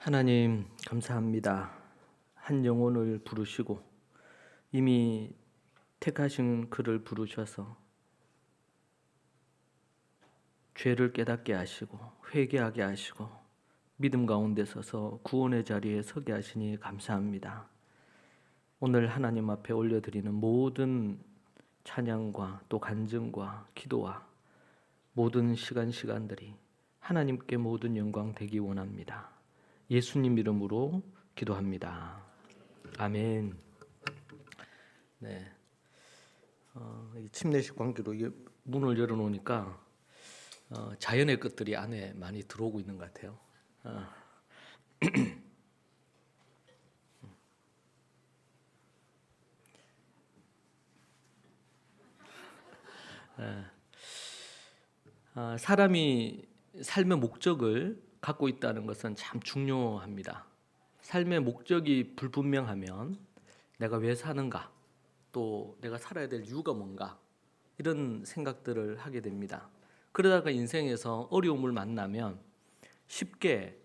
하나님 감사합니다. 한 영혼을 부르시고 이미 택하신 그를 부르셔서 죄를 깨닫게 하시고 회개하게 하시고 믿음 가운데 서서 구원의 자리에 서게 하시니 감사합니다. 오늘 하나님 앞에 올려드리는 모든 찬양과 또 간증과 기도와 모든 시간들이 하나님께 모든 영광 되기 원합니다. 예수님 이름으로 기도합니다. 아멘. 네. 침례식 관계로 문을 열어놓으니까 자연의 것들이 안에 많이 들어오고 있는 것 같아요. 사람이 삶의 목적을 갖고 있다는 것은 참 중요합니다. 삶의 목적이 불분명하면 내가 왜 사는가, 또 내가 살아야 될 이유가 뭔가 이런 생각들을 하게 됩니다. 그러다가 인생에서 어려움을 만나면 쉽게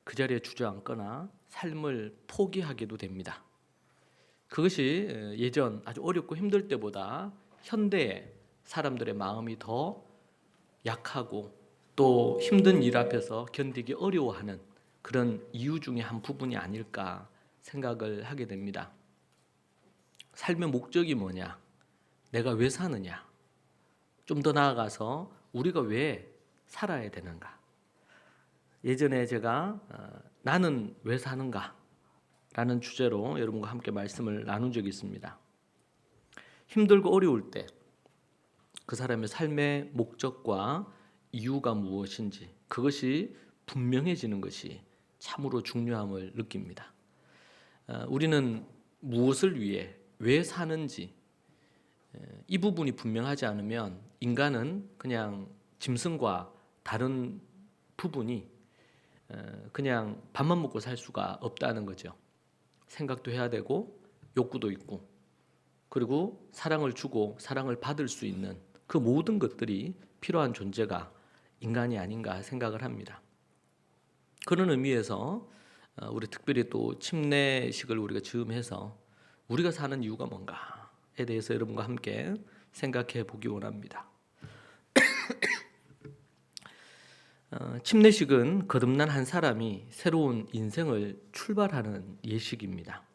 그 자리에 주저앉거나 삶을 포기하게도 됩니다. 그것이 예전 아주 어렵고 힘들 때보다 현대의 사람들의 마음이 더 약하고 또 힘든 일 앞에서 견디기 어려워하는 그런 이유 중에 한 부분이 아닐까 생각을 하게 됩니다. 삶의 목적이 뭐냐? 내가 왜 사느냐? 좀 더 나아가서 우리가 왜 살아야 되는가? 예전에 제가 나는 왜 사는가? 라는 주제로 여러분과 함께 말씀을 나눈 적이 있습니다. 힘들고 어려울 때 그 사람의 삶의 목적과 이유가 무엇인지 그것이 분명해지는 것이 참으로 중요함을 느낍니다. 우리는 무엇을 위해 왜 사는지 이 부분이 분명하지 않으면 인간은 그냥 짐승과 다른 부분이 그냥 밥만 먹고 살 수가 없다는 거죠. 생각도 해야 되고 욕구도 있고 그리고 사랑을 주고 사랑을 받을 수 있는 그 모든 것들이 필요한 존재가 인간이 아닌가 생각을 합니다. 그런 의미에서 우리 특별히 또 침례식을 우리가 즈음해서 우리가 사는 이유가 뭔가에 대해서 여러분과 함께 생각해 보기 원합니다. 침례식은 거듭난 한 사람이 새로운 인생을 출발하는 예식입니다.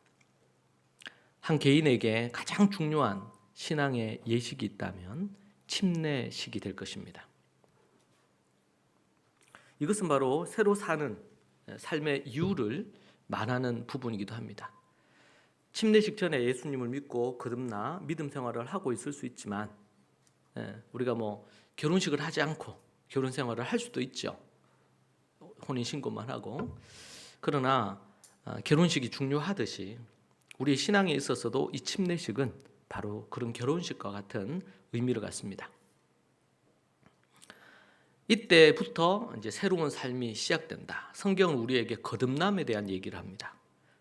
한 개인에게 가장 중요한 신앙의 예식이 있다면 침례식이 될 것입니다. 이것은 바로 새로 사는 삶의 이유를 말하는 부분이기도 합니다. 침례식 전에 예수님을 믿고 거듭나 믿음 생활을 하고 있을 수 있지만 우리가 결혼식을 하지 않고 결혼 생활을 할 수도 있죠. 혼인신고만 하고. 그러나 결혼식이 중요하듯이 우리의 신앙에 있어서도 이 침례식은 바로 그런 결혼식과 같은 의미를 갖습니다. 이때부터 이제 새로운 삶이 시작된다. 성경은 우리에게 거듭남에 대한 얘기를 합니다.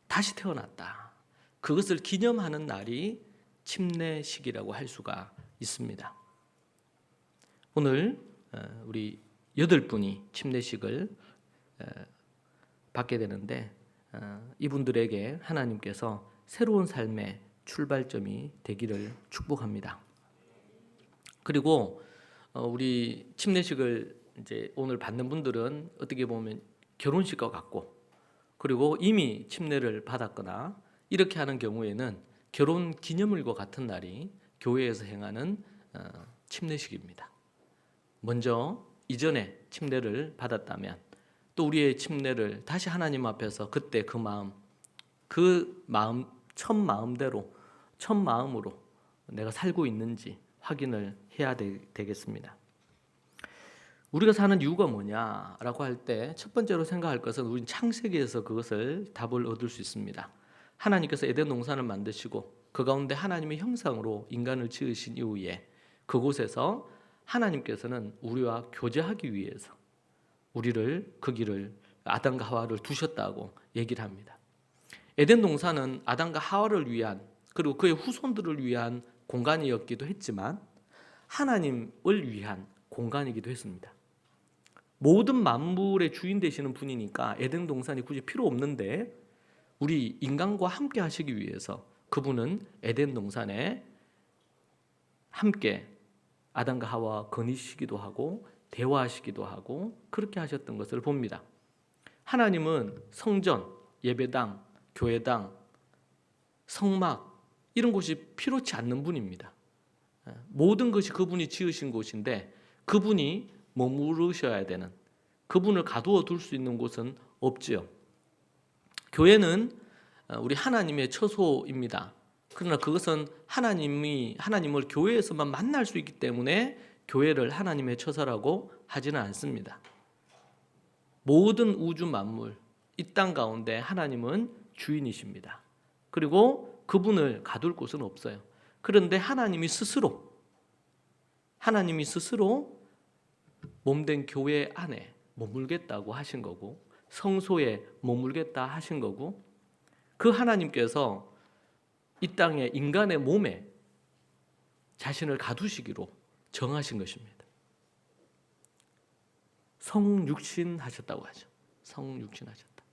다시 태어났다. 그것을 기념하는 날이 침례식이라고 할 수가 있습니다. 오늘 우리 8분이 침례식을 받게 되는데 이분들에게 하나님께서 새로운 삶의 출발점이 되기를 축복합니다. 그리고 우리 침례식을 이제 오늘 받는 분들은 어떻게 보면 결혼식과 같고 그리고 이미 침례를 받았거나 이렇게 하는 경우에는 결혼 기념일과 같은 날이 교회에서 행하는 침례식입니다. 먼저 이전에 침례를 받았다면 또 우리의 침례를 다시 하나님 앞에서 그때 그 마음 첫 마음대로 첫 마음으로 내가 살고 있는지 확인을 해야 되겠습니다. 우리가 사는 이유가 뭐냐라고 할 때 첫 번째로 생각할 것은 우리는 창세기에서 그것을 답을 얻을 수 있습니다. 하나님께서 에덴 동산을 만드시고 그 가운데 하나님의 형상으로 인간을 지으신 이후에 그곳에서 하나님께서는 우리와 교제하기 위해서 우리를 그 길을 아담과 하와를 두셨다고 얘기를 합니다. 에덴 동산은 아담과 하와를 위한 그리고 그의 후손들을 위한 공간이었기도 했지만 하나님을 위한 공간이기도 했습니다. 모든 만물의 주인 되시는 분이니까 에덴 동산이 굳이 필요 없는데 우리 인간과 함께 하시기 위해서 그분은 에덴 동산에 함께 아담과 하와 거니시기도 하고 대화하시기도 하고 그렇게 하셨던 것을 봅니다. 하나님은 성전, 예배당, 교회당, 성막 이런 곳이 필요치 않는 분입니다. 모든 것이 그분이 지으신 곳인데 그분이 머무르셔야 되는, 그분을 가두어 둘 수 있는 곳은 없지요. 교회는 우리 하나님의 처소입니다. 그러나 그것은 하나님을 교회에서만 만날 수 있기 때문에 교회를 하나님의 처소라고 하지는 않습니다. 모든 우주 만물, 이 땅 가운데 하나님은 주인이십니다. 그리고 그분을 가둘 곳은 없어요. 그런데 하나님이 스스로 몸된 교회 안에 머물겠다고 하신 거고, 성소에 머물겠다 하신 거고, 그 하나님께서 이 땅에 인간의 몸에 자신을 가두시기로 정하신 것입니다. 성육신 하셨다고 하죠. 성육신 하셨다.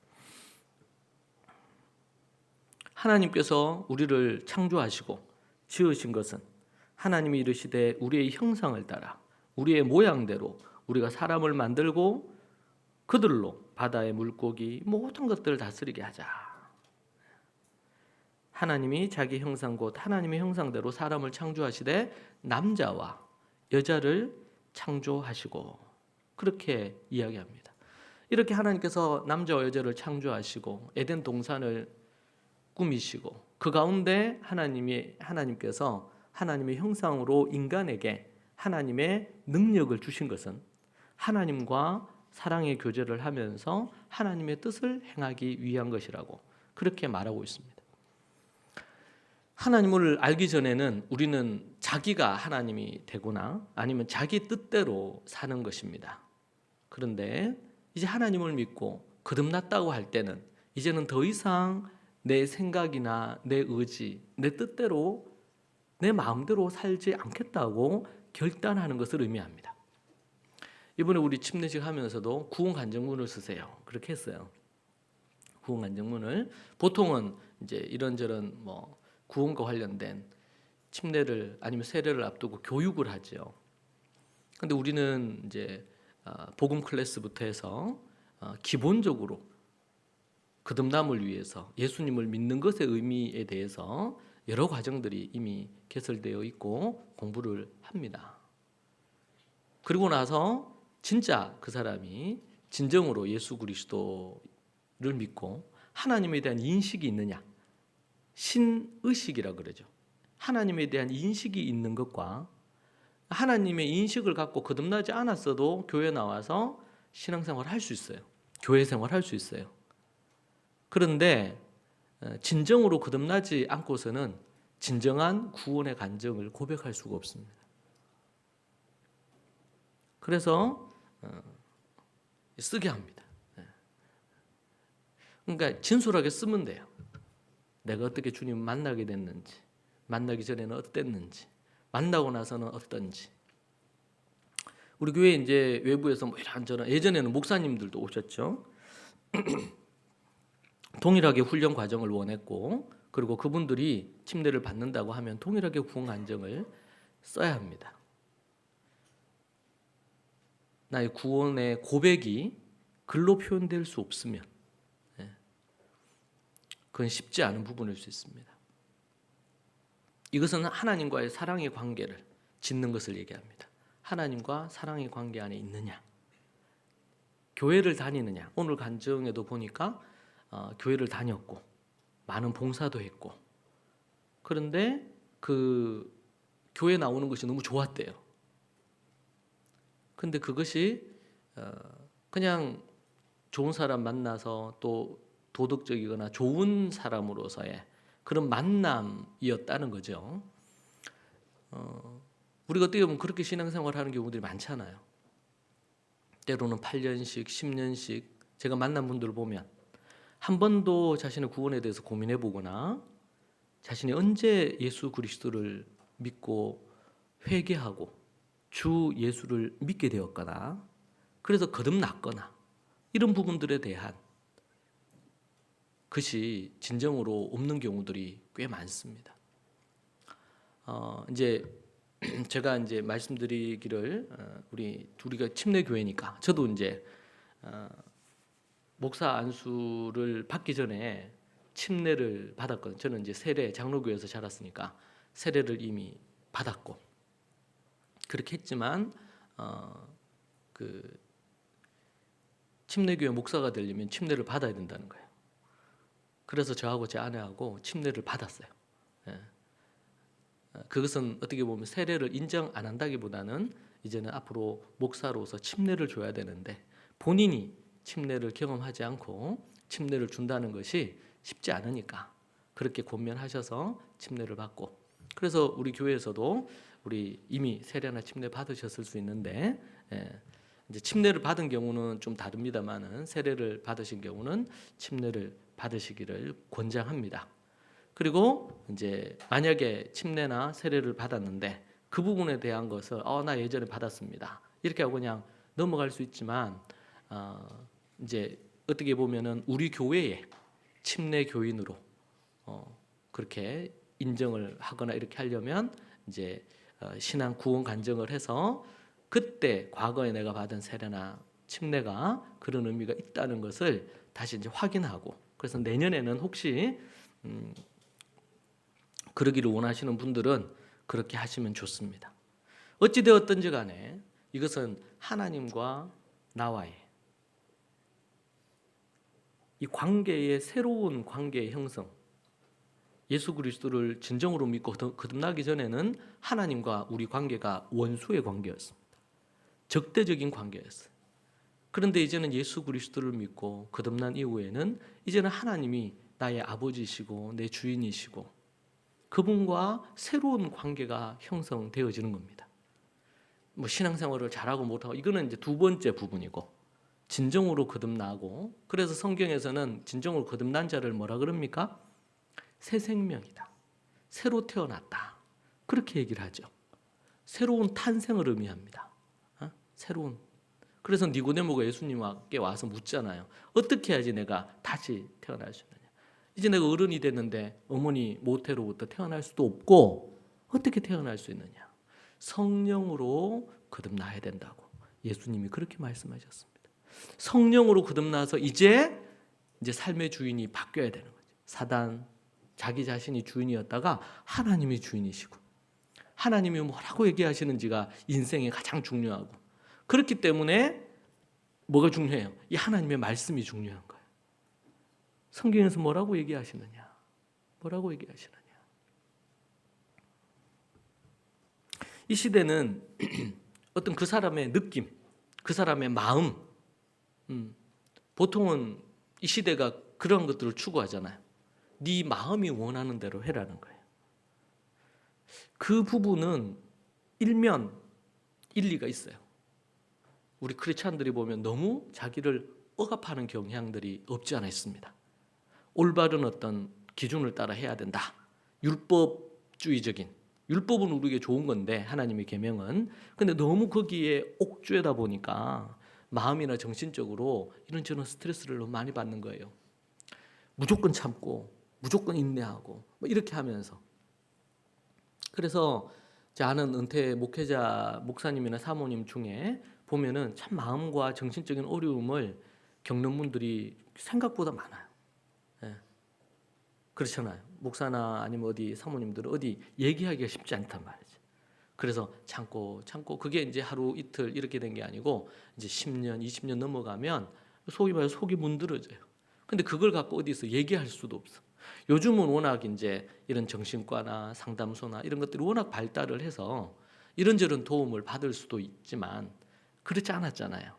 하나님께서 우리를 창조하시고 지으신 것은 하나님이 이르시되 우리의 형상을 따라 우리의 모양대로 우리가 사람을 만들고 그들로 바다의 물고기 모든 것들을 다스리게 하자. 하나님이 자기 형상 곧 하나님의 형상대로 사람을 창조하시되 남자와 여자를 창조하시고, 그렇게 이야기합니다. 이렇게 하나님께서 남자와 여자를 창조하시고 에덴 동산을 꾸미시고 그 가운데 하나님께서 하나님의 형상으로 인간에게 하나님의 능력을 주신 것은 하나님과 사랑의 교제를 하면서 하나님의 뜻을 행하기 위한 것이라고 그렇게 말하고 있습니다. 하나님을 알기 전에는 우리는 자기가 하나님이 되거나 아니면 자기 뜻대로 사는 것입니다. 그런데 이제 하나님을 믿고 거듭났다고 할 때는 이제는 더 이상 내 생각이나 내 의지, 내 뜻대로 내 마음대로 살지 않겠다고 결단하는 것을 의미합니다. 이번에 우리 침례식 하면서도 구원간증문을 쓰세요. 그렇게 했어요. 구원간증문을 보통은 이제 이런저런 구원과 관련된 침례를 아니면 세례를 앞두고 교육을 하죠. 근데 우리는 이제 복음 클래스부터 해서 기본적으로 거듭남을 위해서 예수님을 믿는 것의 의미에 대해서 여러 과정들이 이미 개설되어 있고 공부를 합니다. 그리고 나서 진짜 그 사람이 진정으로 예수 그리스도를 믿고 하나님에 대한 인식이 있느냐, 신의식이라 그러죠. 하나님에 대한 인식이 있는 것과 하나님의 인식을 갖고 거듭나지 않았어도 교회 나와서 신앙생활을 할 수 있어요. 교회 생활을 할 수 있어요. 그런데 진정으로 거듭나지 않고서는 진정한 구원의 간증을 고백할 수가 없습니다. 그래서 쓰게 합니다. 그러니까 진솔하게 쓰면 돼요. 내가 어떻게 주님을 만나게 됐는지, 만나기 전에는 어땠는지, 만나고 나서는 어떤지. 우리 교회 이제 외부에서 이런저런, 예전에는 목사님들도 오셨죠. 동일하게 훈련 과정을 원했고, 그리고 그분들이 침례를 받는다고 하면 동일하게 구원 간증을 써야 합니다. 나의 구원의 고백이 글로 표현될 수 없으면 그건 쉽지 않은 부분일 수 있습니다. 이것은 하나님과의 사랑의 관계를 짓는 것을 얘기합니다. 하나님과 사랑의 관계 안에 있느냐, 교회를 다니느냐. 오늘 간증에도 보니까 교회를 다녔고 많은 봉사도 했고, 그런데 그 교회 나오는 것이 너무 좋았대요. 근데 그것이 그냥 좋은 사람 만나서 또 도덕적이거나 좋은 사람으로서의 그런 만남이었다는 거죠. 우리가 어떻게 보면 그렇게 신앙생활을 하는 경우들이 많잖아요. 때로는 8년씩, 10년씩 제가 만난 분들을 보면 한 번도 자신의 구원에 대해서 고민해 보거나 자신이 언제 예수 그리스도를 믿고 회개하고 주 예수를 믿게 되었거나 그래서 거듭났거나 이런 부분들에 대한 것이 진정으로 없는 경우들이 꽤 많습니다. 이제 제가 이제 말씀드리기를 우리가 침례 교회니까 저도 이제 목사 안수를 받기 전에 침례를 받았거든요. 저는 이제 세례 장로교회에서 자랐으니까 세례를 이미 받았고 그렇게 했지만 그 침례교회 목사가 되려면 침례를 받아야 된다는 거예요. 그래서 저하고 제 아내하고 침례를 받았어요. 예. 그것은 어떻게 보면 세례를 인정 안 한다기보다는 이제는 앞으로 목사로서 침례를 줘야 되는데 본인이 침례를 경험하지 않고 침례를 준다는 것이 쉽지 않으니까 그렇게 권면하셔서 침례를 받고, 그래서 우리 교회에서도 우리 이미 세례나 침례 받으셨을 수 있는데 이제 침례를 받은 경우는 좀 다릅니다만은 세례를 받으신 경우는 침례를 받으시기를 권장합니다. 그리고 이제 만약에 침례나 세례를 받았는데 그 부분에 대한 것을 나 예전에 받았습니다 이렇게 하고 그냥 넘어갈 수 있지만 이제 어떻게 보면은 우리 교회에 침례 교인으로 그렇게 인정을 하거나 이렇게 하려면 이제 신앙 구원 간증을 해서 그때 과거에 내가 받은 세례나 침례가 그런 의미가 있다는 것을 다시 이제 확인하고, 그래서 내년에는 혹시 그러기를 원하시는 분들은 그렇게 하시면 좋습니다. 어찌되었든지 간에 이것은 하나님과 나와의 이 관계의 새로운 관계의 형성, 예수 그리스도를 진정으로 믿고 거듭나기 전에는 하나님과 우리 관계가 원수의 관계였습니다. 적대적인 관계였어요. 그런데 이제는 예수 그리스도를 믿고 거듭난 이후에는 이제는 하나님이 나의 아버지시고 내 주인이시고 그분과 새로운 관계가 형성되어지는 겁니다. 뭐 신앙생활을 잘하고 못하고 이거는 이제 두 번째 부분이고, 진정으로 거듭나고, 그래서 성경에서는 진정으로 거듭난 자를 뭐라 그럽니까? 새 생명이다, 새로 태어났다, 그렇게 얘기를 하죠. 새로운 탄생을 의미합니다. 새로운. 그래서 니고데모가 예수님께 와서 묻잖아요. 어떻게 해야지 내가 다시 태어날 수 있느냐. 이제 내가 어른이 됐는데 어머니 모태로부터 태어날 수도 없고 어떻게 태어날 수 있느냐. 성령으로 거듭나야 된다고 예수님이 그렇게 말씀하셨습니다. 성령으로 거듭나서 이제 삶의 주인이 바뀌어야 되는 거죠. 사단, 자기 자신이 주인이었다가 하나님이 주인이시고, 하나님이 뭐라고 얘기하시는지가 인생에 가장 중요하고, 그렇기 때문에 뭐가 중요해요? 이 하나님의 말씀이 중요한 거예요. 성경에서 뭐라고 얘기하시느냐? 뭐라고 얘기하시느냐? 이 시대는 어떤 그 사람의 느낌, 그 사람의 마음, 보통은 이 시대가 그런 것들을 추구하잖아요. 네 마음이 원하는 대로 해라는 거예요. 그 부분은 일면 일리가 있어요. 우리 크리스찬들이 보면 너무 자기를 억압하는 경향들이 없지 않아 있습니다. 올바른 어떤 기준을 따라 해야 된다. 율법주의적인, 율법은 우리에게 좋은 건데 하나님의 계명은, 근데 너무 거기에 옥죄다 보니까 마음이나 정신적으로 이런저런 스트레스를 너무 많이 받는 거예요. 무조건 참고 무조건 인내하고 뭐 이렇게 하면서. 그래서 제 아는 은퇴 목회자 목사님이나 사모님 중에 보면은 참 마음과 정신적인 어려움을 겪는 분들이 생각보다 많아요. 예. 그렇잖아요. 목사나 아니면 어디 사모님들은 어디 얘기하기가 쉽지 않단 말이죠. 그래서 참고 그게 이제 하루 이틀 이렇게 된 게 아니고 이제 10년, 20년 넘어가면 속이 말해 속이 문드러져요. 근데 그걸 갖고 어디서 얘기할 수도 없어. 요즘은 워낙 이제 이런 정신과나 상담소나 이런 것들이 워낙 발달을 해서 이런저런 도움을 받을 수도 있지만 그렇지 않았잖아요.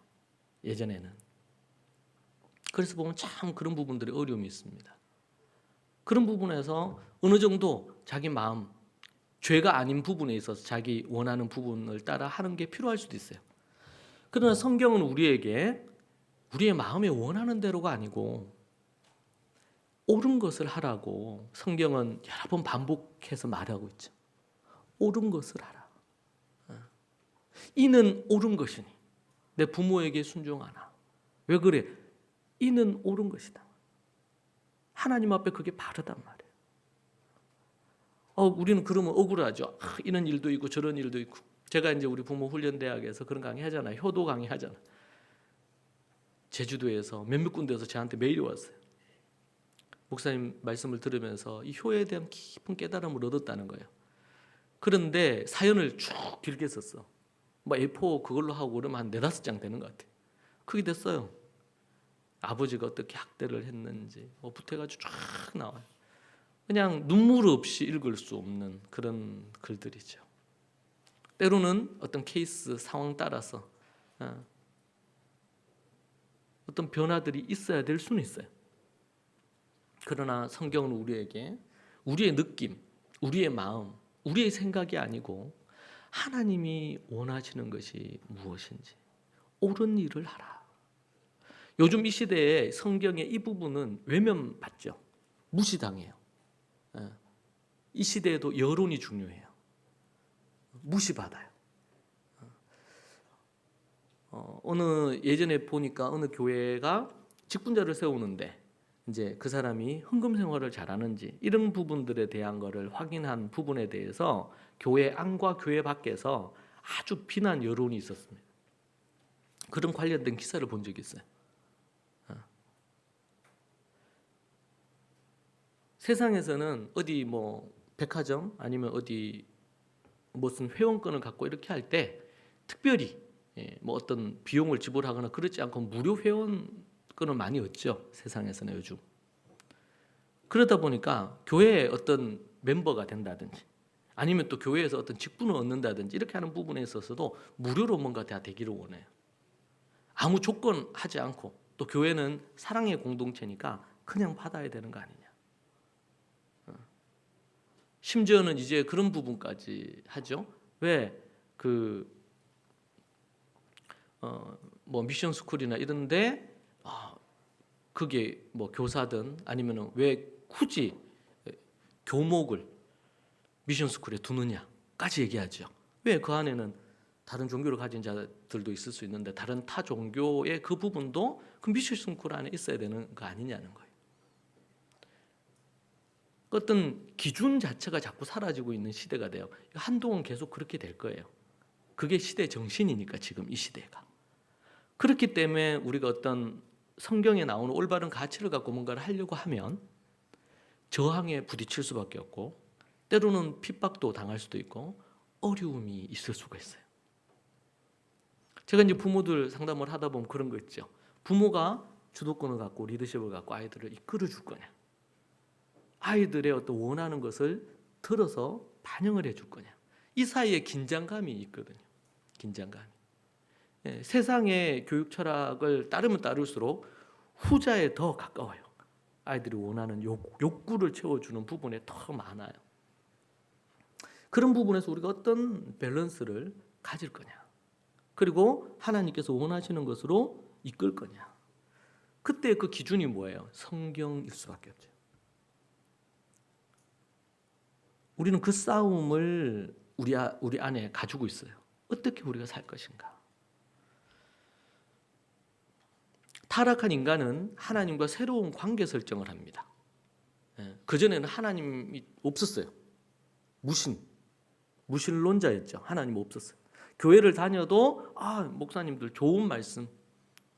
예전에는. 그래서 보면 참 그런 부분들이 어려움이 있습니다. 그런 부분에서 어느 정도 자기 마음, 죄가 아닌 부분에 있어서 자기 원하는 부분을 따라 하는 게 필요할 수도 있어요. 그러나 성경은 우리에게 우리의 마음에 원하는 대로가 아니고 옳은 것을 하라고 성경은 여러 번 반복해서 말하고 있죠. 옳은 것을 하라. 이는 옳은 것이니 내 부모에게 순종하나. 왜 그래? 이는 옳은 것이다. 하나님 앞에 그게 바르단 말이에요. 우리는 그러면 억울하죠. 이런 일도 있고 저런 일도 있고. 제가 이제 우리 부모 훈련 대학에서 그런 강의 하잖아요. 효도 강의 하잖아요. 제주도에서 몇몇 군데에서 저한테 메일이 왔어요. 목사님 말씀을 들으면서 이 효에 대한 깊은 깨달음을 얻었다는 거예요. 그런데 사연을 쭉 길게 썼어. 뭐 A4 그걸로 하고 그러면 한 4-5장 되는 것 같아요. 그게 됐어요. 아버지가 어떻게 학대를 했는지 부태가지고 쫙 나와요. 그냥 눈물 없이 읽을 수 없는 그런 글들이죠. 때로는 어떤 케이스 상황 따라서 어떤 변화들이 있어야 될 수는 있어요. 그러나 성경은 우리에게 우리의 느낌, 우리의 마음, 우리의 생각이 아니고 하나님이 원하시는 것이 무엇인지 옳은 일을 하라. 요즘 이 시대에 성경의 이 부분은 외면받죠. 무시당해요. 이 시대에도 여론이 중요해요. 무시받아요. 어느 예전에 보니까 어느 교회가 직분자를 세우는데 이제 그 사람이 헌금 생활을 잘하는지 이런 부분들에 대한 거를 확인한 부분에 대해서 교회 안과 교회 밖에서 아주 비난 여론이 있었습니다. 그런 관련된 기사를 본 적이 있어요. 세상에서는 어디 뭐 백화점 아니면 어디 무슨 회원권을 갖고 이렇게 할 때 특별히 뭐 어떤 비용을 지불하거나 그렇지 않고 무료 회원권을 많이 얻죠. 세상에서는 요즘. 그러다 보니까 교회에 어떤 멤버가 된다든지 아니면 또 교회에서 어떤 직분을 얻는다든지 이렇게 하는 부분에 있어서도 무료로 뭔가 다 되기를 원해요. 아무 조건 하지 않고 또 교회는 사랑의 공동체니까 그냥 받아야 되는 거 아니냐. 심지어는 이제 그런 부분까지 하죠. 왜 뭐 미션 스쿨이나 이런데 그게 뭐 교사든 아니면은 왜 굳이 교목을 미션 스쿨에 두느냐까지 얘기하죠. 왜 그 안에는 다른 종교를 가진 자들도 있을 수 있는데 다른 타 종교의 그 부분도 그 미션 스쿨 안에 있어야 되는 거 아니냐는 거예요. 어떤 기준 자체가 자꾸 사라지고 있는 시대가 돼요. 한동안 계속 그렇게 될 거예요. 그게 시대 정신이니까 지금 이 시대가. 그렇기 때문에 우리가 어떤 성경에 나오는 올바른 가치를 갖고 뭔가를 하려고 하면 저항에 부딪힐 수밖에 없고 때로는 핍박도 당할 수도 있고 어려움이 있을 수가 있어요. 제가 이제 부모들 상담을 하다 보면 그런 거 있죠. 부모가 주도권을 갖고 리더십을 갖고 아이들을 이끌어 줄 거냐. 아이들의 어떤 원하는 것을 들어서 반영을 해줄 거냐. 이 사이에 긴장감이 있거든요. 긴장감이. 세상의 교육 철학을 따르면 따를수록 후자에 더 가까워요. 아이들이 원하는 욕구를 채워주는 부분에 더 많아요. 그런 부분에서 우리가 어떤 밸런스를 가질 거냐. 그리고 하나님께서 원하시는 것으로 이끌 거냐. 그때 그 기준이 뭐예요? 성경일 수밖에 없죠. 우리는 그 싸움을 우리 안에 가지고 있어요. 어떻게 우리가 살 것인가? 타락한 인간은 하나님과 새로운 관계 설정을 합니다. 그전에는 하나님이 없었어요. 무신론자였죠. 하나님 없었어요. 교회를 다녀도 목사님들 좋은 말씀,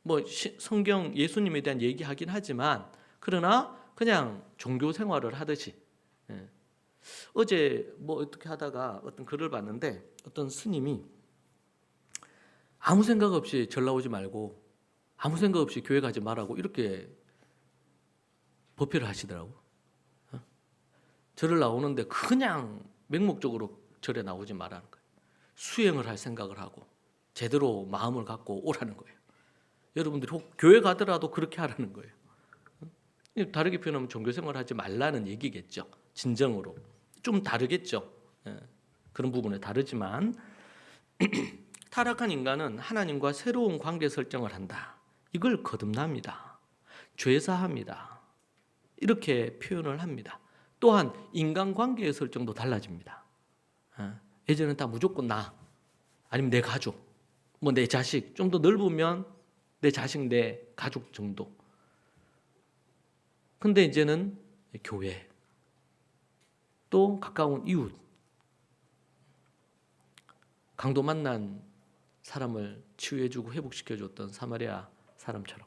뭐 성경 예수님에 대한 얘기하긴 하지만 그러나 그냥 종교 생활을 하듯이. 어제 뭐 어떻게 하다가 어떤 글을 봤는데 어떤 스님이 아무 생각 없이 절 나오지 말고 아무 생각 없이 교회 가지 말라고 이렇게 법회를 하시더라고. 절을 나오는데 그냥 맹목적으로 절에 나오지 말라는 거예요. 수행을 할 생각을 하고 제대로 마음을 갖고 오라는 거예요. 여러분들이 혹 교회 가더라도 그렇게 하라는 거예요. 다르게 표현하면 종교생활 하지 말라는 얘기겠죠. 진정으로. 좀 다르겠죠. 그런 부분에 다르지만 타락한 인간은 하나님과 새로운 관계 설정을 한다. 이걸 거듭납니다. 죄사합니다. 이렇게 표현을 합니다. 또한 인간관계의 설정도 달라집니다. 예전에는 다 무조건 나 아니면 내 가족 뭐 내 자식, 좀 더 넓으면 내 자식, 내 가족 정도. 근데 이제는 교회, 또 가까운 이웃, 강도 만난 사람을 치유해주고 회복시켜줬던 사마리아 사람처럼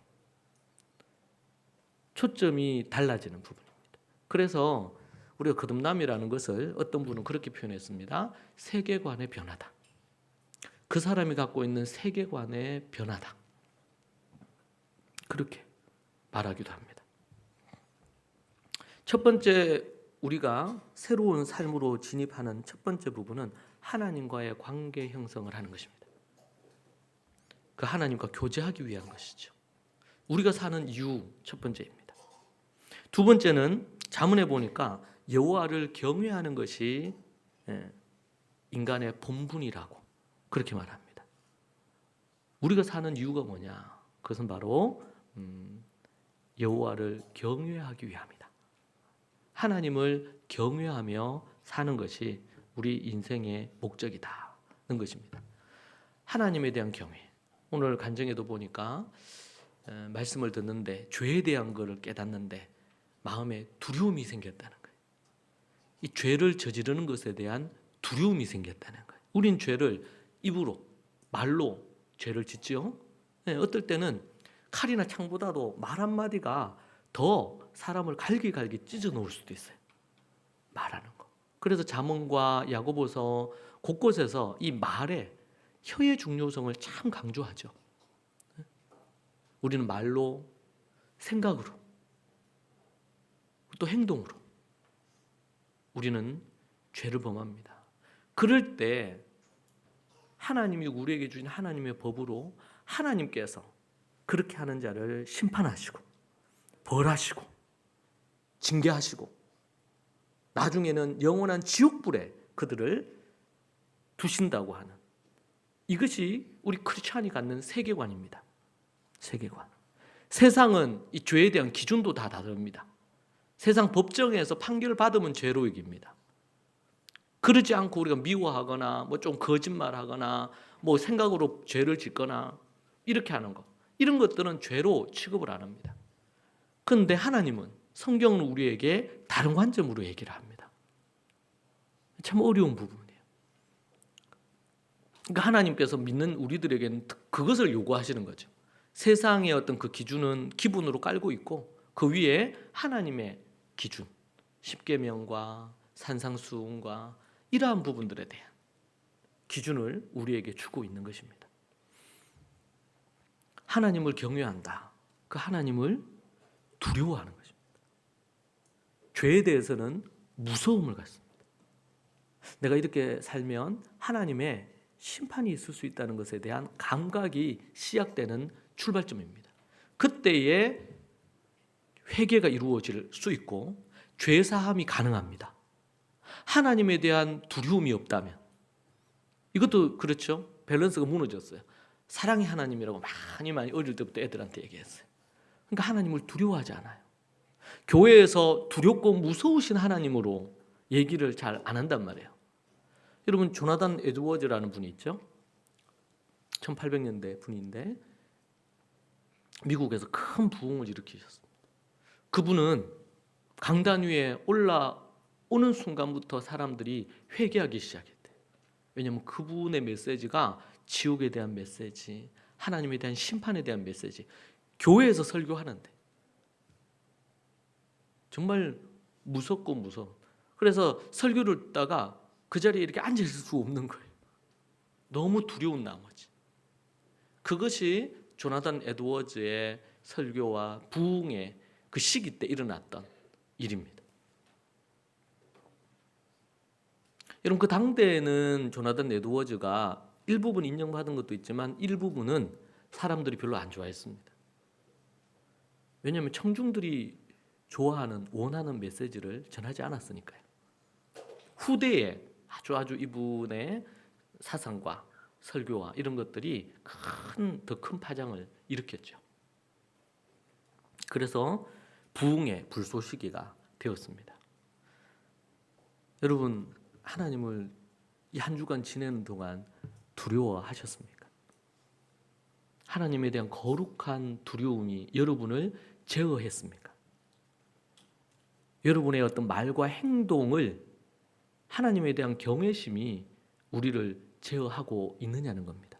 초점이 달라지는 부분입니다. 그래서 우리가 거듭남이라는 것을 어떤 분은 그렇게 표현했습니다. 세계관의 변화다. 그 사람이 갖고 있는 세계관의 변화다. 그렇게 말하기도 합니다. 첫 번째, 우리가 새로운 삶으로 진입하는 첫 번째 부분은 하나님과의 관계 형성을 하는 것입니다. 그 하나님과 교제하기 위한 것이죠. 우리가 사는 이유 첫 번째입니다. 두 번째는 잠언에 보니까 여호와를 경외하는 것이 인간의 본분이라고 그렇게 말합니다. 우리가 사는 이유가 뭐냐? 그것은 바로 여호와를 경외하기 위함이다. 하나님을 경외하며 사는 것이 우리 인생의 목적이다는 것입니다. 하나님에 대한 경외. 오늘 간증에도 보니까 말씀을 듣는데 죄에 대한 것을 깨닫는데 마음에 두려움이 생겼다는 거예요. 이 죄를 저지르는 것에 대한 두려움이 생겼다는 거예요. 우린 죄를 입으로, 말로 죄를 짓지요. 어떨 때는 칼이나 창보다도 말 한마디가 더 사람을 갈기갈기 찢어 놓을 수도 있어요. 말하는 거. 그래서 잠언과 야고보서 곳곳에서 이 말의 혀의 중요성을 참 강조하죠. 우리는 말로, 생각으로, 또 행동으로 우리는 죄를 범합니다. 그럴 때 하나님이 우리에게 주신 하나님의 법으로 하나님께서 그렇게 하는 자를 심판하시고 벌하시고 징계하시고 나중에는 영원한 지옥불에 그들을 두신다고 하는, 이것이 우리 크리스찬이 갖는 세계관입니다. 세계관. 세상은 이 죄에 대한 기준도 다 다릅니다. 세상 법정에서 판결을 받으면 죄로 이깁니다. 그러지 않고 우리가 미워하거나 뭐 좀 거짓말하거나 뭐 생각으로 죄를 짓거나 이렇게 하는 거, 이런 것들은 죄로 취급을 안 합니다. 그런데 하나님은, 성경은 우리에게 다른 관점으로 얘기를 합니다. 참 어려운 부분이에요. 그러니까 하나님께서 믿는 우리들에게는 그것을 요구하시는 거죠. 세상의 어떤 그 기준은 기분으로 깔고 있고 그 위에 하나님의 기준, 십계명과 산상수훈과 이러한 부분들에 대한 기준을 우리에게 주고 있는 것입니다. 하나님을 경외한다. 그 하나님을 두려워하는 것입니다. 죄에 대해서는 무서움을 갖습니다. 내가 이렇게 살면 하나님의 심판이 있을 수 있다는 것에 대한 감각이 시작되는 출발점입니다. 그때에 회개가 이루어질 수 있고 죄사함이 가능합니다. 하나님에 대한 두려움이 없다면, 이것도 그렇죠. 밸런스가 무너졌어요. 사랑의 하나님이라고 많이 어릴 때부터 애들한테 얘기했어요. 그러니까 하나님을 두려워하지 않아요. 교회에서 두렵고 무서우신 하나님으로 얘기를 잘 안 한단 말이에요. 여러분, 조나단 에드워즈라는 분이 있죠. 1800년대 분인데 미국에서 큰 부흥을 일으키셨습니다. 그분은 강단 위에 올라오는 순간부터 사람들이 회개하기 시작했대요. 왜냐하면 그분의 메시지가 지옥에 대한 메시지, 하나님에 대한 심판에 대한 메시지, 교회에서 설교하는데 정말 무섭고 무서워. 그래서 설교를 듣다가 그 자리에 이렇게 앉아 있을 수 없는 거예요. 너무 두려운 나머지. 그것이 조나단 에드워즈의 설교와 부흥의 그 시기 때 일어났던 일입니다. 여러분, 그 당대에는 조나단 에드워즈가 일부분 인정받은 것도 있지만 일부분은 사람들이 별로 안 좋아했습니다. 왜냐하면 청중들이 좋아하는, 원하는 메시지를 전하지 않았으니까요. 후대에 아주 이분의 사상과 설교와 이런 것들이 더 큰 파장을 일으켰죠. 그래서 부흥의 불쏘시개가 되었습니다. 여러분, 하나님을 이 한 주간 지내는 동안 두려워하셨습니까? 하나님에 대한 거룩한 두려움이 여러분을 제어했습니까? 여러분의 어떤 말과 행동을 하나님에 대한 경외심이 우리를 제어하고 있느냐는 겁니다.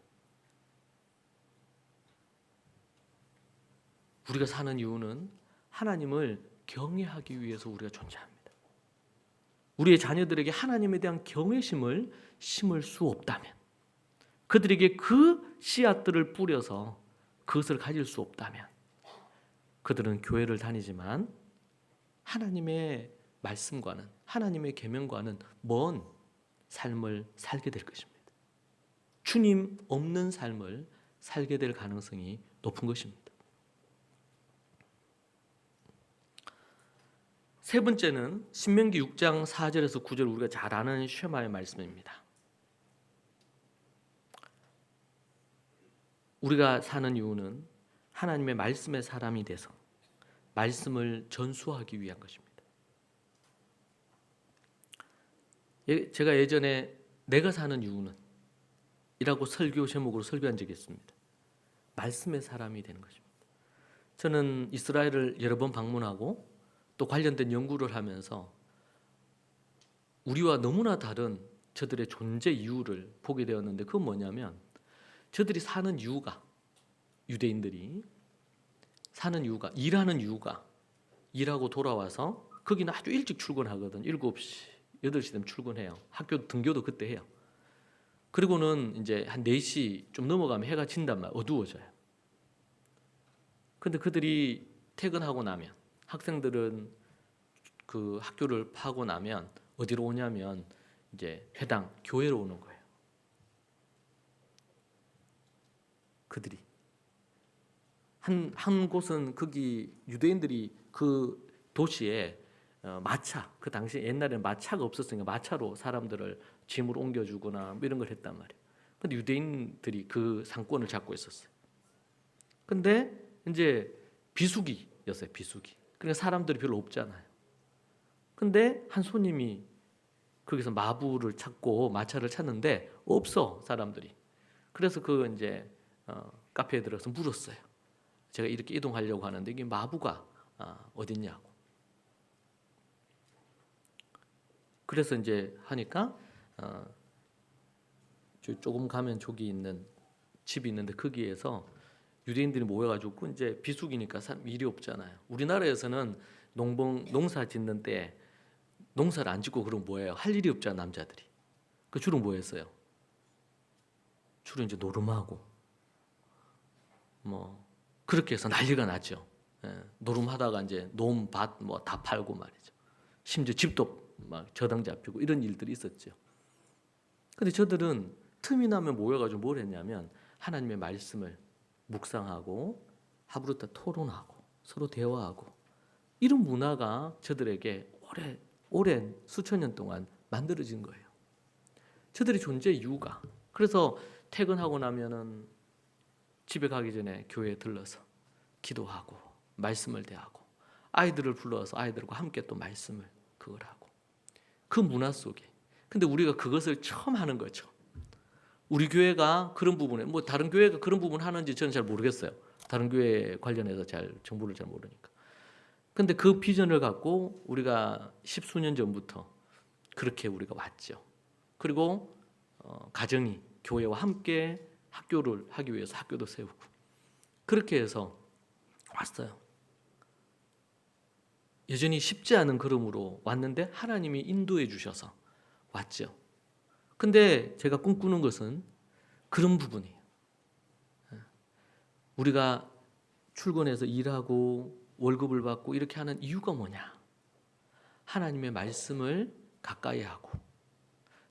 우리가 사는 이유는 하나님을 경외하기 위해서 우리가 존재합니다. 우리의 자녀들에게 하나님에 대한 경외심을 심을 수 없다면, 그들에게 그 씨앗들을 뿌려서 그것을 가질 수 없다면, 그들은 교회를 다니지만 하나님의 말씀과는, 하나님의 계명과는 먼 삶을 살게 될 것입니다. 주님 없는 삶을 살게 될 가능성이 높은 것입니다. 세 번째는 신명기 6장 4절에서 9절, 우리가 잘 아는 쉐마의 말씀입니다. 우리가 사는 이유는 하나님의 말씀의 사람이 돼서 말씀을 전수하기 위한 것입니다. 제가 예전에 내가 사는 이유는 이라고 설교 제목으로 설교한 적이 있습니다. 말씀의 사람이 되는 것입니다. 저는 이스라엘을 여러 번 방문하고 또 관련된 연구를 하면서 우리와 너무나 다른 저들의 존재 이유를 보게 되었는데, 그건 뭐냐면 저들이 사는 이유가, 유대인들이 사는 이유가, 일하는 이유가, 일하고 돌아와서 거기는 아주 일찍 출근하거든. 7시, 8시 되면 출근해요. 학교 등교도 그때 해요. 그리고는 이제 한 4시 좀 넘어가면 해가 진단 말이에요. 어두워져요. 근데 그들이 퇴근하고 나면, 학생들은 그 학교를 파고 나면 어디로 오냐면 이제 회당, 교회로 오는 거예요. 그들이 한 곳은 거기 유대인들이 그 도시에 마차, 그 당시 옛날에는 마차가 없었으니까 마차로 사람들을 짐을 옮겨주거나 뭐 이런 걸 했단 말이에요. 근데 유대인들이 그 상권을 잡고 있었어요. 근데 이제 비수기였어요, 비수기. 그러니까 사람들이 별로 없잖아요. 근데 한 손님이 거기서 마부를 찾고 마차를 찾는데 없어, 사람들이. 그래서 그 이제 카페에 들어가서 물었어요. 제가 이렇게 이동하려고 하는데 이게 마부가 어딨냐고. 그래서 이제 하니까 조금 가면 저기 있는 집이 있는데 거기에서 유대인들이 모여가지고, 이제 비수기니까 일이 없잖아요. 우리나라에서는 농사 짓는 때 농사를 안 짓고 그럼 뭐예요? 할 일이 없잖아, 남자들이. 그 주로 뭐 했어요? 주로 이제 노름하고 뭐 그렇게 해서 난리가 났죠. 노름하다가 이제 밭 뭐 다 팔고 말이죠. 심지어 집도 막 저당 잡히고 이런 일들이 있었죠. 근데 저들은 틈이 나면 모여가지고 뭘 했냐면 하나님의 말씀을 묵상하고 하브루타 토론하고 서로 대화하고, 이런 문화가 저들에게 오랜 수천 년 동안 만들어진 거예요. 저들의 존재 이유가. 그래서 퇴근하고 나면은 집에 가기 전에 교회에 들러서 기도하고 말씀을 대하고, 아이들을 불러서 아이들과 함께 또 말씀을 그걸 하고, 그 문화 속에. 근데 우리가 그것을 처음 하는 거죠. 우리 교회가 그런 부분에, 뭐 다른 교회가 그런 부분 하는지 저는 잘 모르겠어요. 다른 교회 관련해서 정보를 잘 모르니까. 근데 그 비전을 갖고 우리가 10수년 전부터 그렇게 우리가 왔죠. 그리고 가정이 교회와 함께 학교를 하기 위해서 학교도 세우고 그렇게 해서 왔어요. 여전히 쉽지 않은 걸음으로 왔는데 하나님이 인도해 주셔서 왔죠. 근데 제가 꿈꾸는 것은 그런 부분이에요. 우리가 출근해서 일하고 월급을 받고 이렇게 하는 이유가 뭐냐? 하나님의 말씀을 가까이 하고,